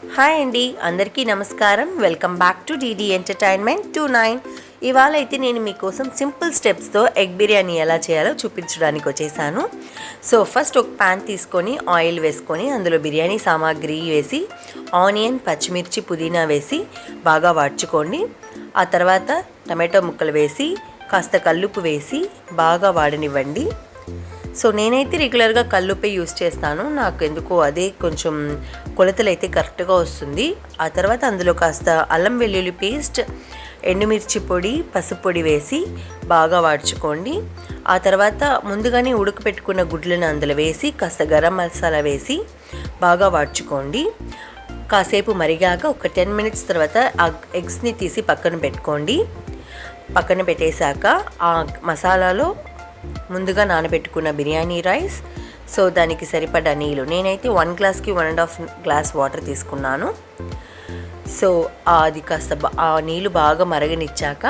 Hi అండి, అందరికీ నమస్కారం. Welcome back to DD entertainment 29. ఇవాళ అయితే నేను మీకోసం సింపుల్ స్టెప్స్తో ఎగ్ బిర్యానీ ఎలా చేయాలో చూపించడానికి వచ్చేసాను. సో ఫస్ట్ ఒక ప్యాన్ తీసుకొని ఆయిల్ వేసుకొని అందులో బిర్యానీ సామాగ్రి వేసి ఆనియన్, పచ్చిమిర్చి, పుదీనా వేసి బాగా వాడ్చుకోండి. ఆ తర్వాత టమాటో ముక్కలు వేసి కాస్త కల్లుప్పు వేసి బాగా వాడనివ్వండి. సో నేనైతే రెగ్యులర్గా కల్లుప్పే యూస్ చేస్తాను. నాకు ఎందుకో అదే కొంచెం కొలతలు అయితే కరెక్ట్గా వస్తుంది. ఆ తర్వాత అందులో కాస్త అల్లం వెల్లుల్లి పేస్ట్, ఎండుమిర్చి పొడి, పసుపు పొడి వేసి బాగా వాడ్చుకోండి. ఆ తర్వాత ముందుగానే ఉడకపెట్టుకున్న గుడ్లను అందులో వేసి కాస్త గరం మసాలా వేసి బాగా వాడ్చుకోండి. కాసేపు మరిగాక ఒక 10 మినిట్స్ తర్వాత ఆ ఎగ్స్ని తీసి పక్కన పెట్టుకోండి. పక్కన పెట్టేశాక ఆ మసాలాలో ముందుగా నానబెట్టుకున్న బిర్యానీ రైస్, సో దానికి సరిపడా నీళ్ళు, నేనైతే 1 గ్లాస్కి 1.5 గ్లాస్ వాటర్ తీసుకున్నాను. సో అది కాస్త ఆ నీళ్ళు బాగా మరగనిచ్చాక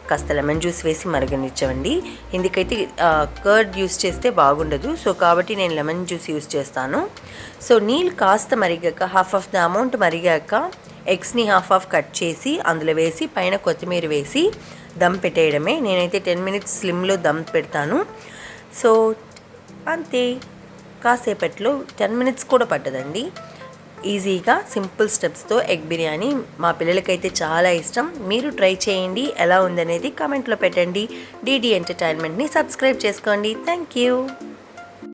కాస్త లెమన్ జ్యూస్ వేసి మరగనిచ్చండి. ఎందుకైతే కర్డ్ యూస్ చేస్తే బాగుండదు, సో కాబట్టి నేను లెమన్ జ్యూస్ యూస్ చేస్తాను. సో నీళ్ళు కాస్త మరిగాక హాఫ్ ఆఫ్ ద అమౌంట్ మరిగాక ఎగ్స్ని హాఫ్ కట్ చేసి అందులో వేసి పైన కొత్తిమీర వేసి దమ్ పెట్టేయడమే. నేనైతే 10 మినిట్స్ స్లిమ్లో దమ్ పెడతాను. సో అంతే, కాసేపట్లో 10 మినిట్స్ కూడా పట్టదండి. ఈజీగా సింపుల్ స్టెప్స్తో ఎగ్ బిర్యానీ మా పిల్లలకైతే చాలా ఇష్టం. మీరు ట్రై చేయండి, ఎలా ఉందనేది కామెంట్లో పెట్టండి. డీడీ ఎంటర్టైన్మెంట్ని సబ్స్క్రైబ్ చేసుకోండి. Thank you.